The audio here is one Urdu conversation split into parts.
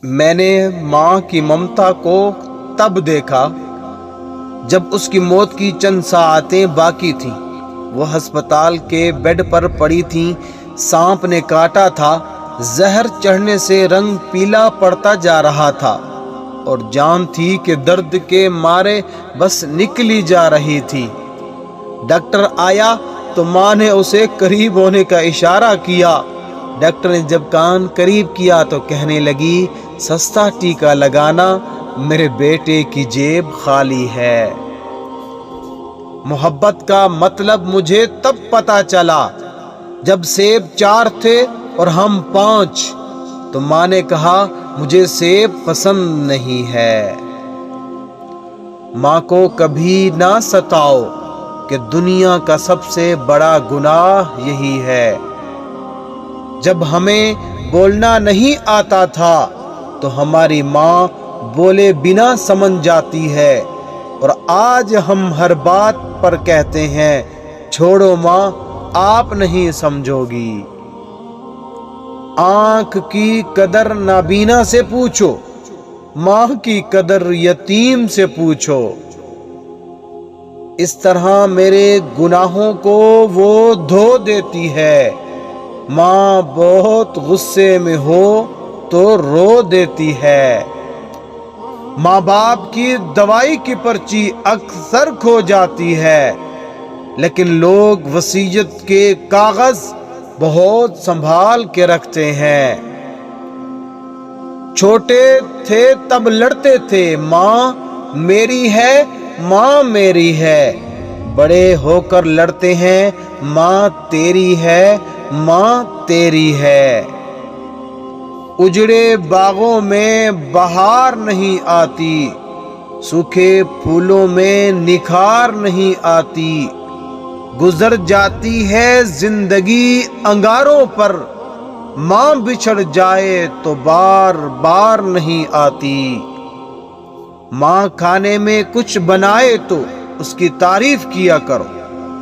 میں نے ماں کی ممتا کو تب دیکھا جب اس کی موت کی چند ساعتیں باقی تھیں۔ وہ ہسپتال کے بیڈ پر پڑی تھیں، سانپ نے کاٹا تھا، زہر چڑھنے سے رنگ پیلا پڑتا جا رہا تھا اور جان تھی کہ درد کے مارے بس نکلی جا رہی تھی۔ ڈاکٹر آیا تو ماں نے اسے قریب ہونے کا اشارہ کیا۔ ڈاکٹر نے جب کان قریب کیا تو کہنے لگی، سستا ٹیکا لگانا، میرے بیٹے کی جیب خالی ہے۔ محبت کا مطلب مجھے تب پتا چلا جب سیب 4 تھے اور ہم 5، تو ماں نے کہا مجھے سیب پسند نہیں ہے۔ ماں کو کبھی نہ ستاؤ کہ دنیا کا سب سے بڑا گناہ یہی ہے۔ جب ہمیں بولنا نہیں آتا تھا تو ہماری ماں بولے بنا سمجھ جاتی ہے، اور آج ہم ہر بات پر کہتے ہیں چھوڑو ماں، آپ نہیں سمجھو گی۔ آنکھ کی قدر نابینا سے پوچھو، ماں کی قدر یتیم سے پوچھو۔ اس طرح میرے گناہوں کو وہ دھو دیتی ہے۔ ماں بہت غصے میں ہو تو رو دیتی ہے۔ ماں باپ کی دوائی کی پرچی اکثر کھو جاتی ہے، لیکن لوگ وصیت کے کاغذ بہت سنبھال کے رکھتے ہیں۔ چھوٹے تھے تب لڑتے تھے، ماں میری ہے، ماں میری ہے۔ بڑے ہو کر لڑتے ہیں، ماں تیری ہے، ماں تیری ہے۔ اجڑے باغوں میں بہار نہیں آتی، سوکھے پھولوں میں نکھار نہیں آتی۔ گزر جاتی ہے زندگی انگاروں پر، ماں بچھڑ جائے تو بار بار نہیں آتی۔ ماں کھانے میں کچھ بنائے تو اس کی تعریف کیا کرو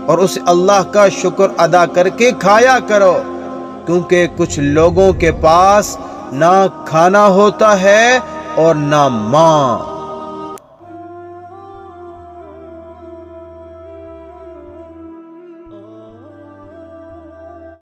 اور اسے اللہ کا شکر ادا کر کے کھایا کرو، کیونکہ کچھ لوگوں کے پاس نہ کھانا ہوتا ہے اور نہ ماں۔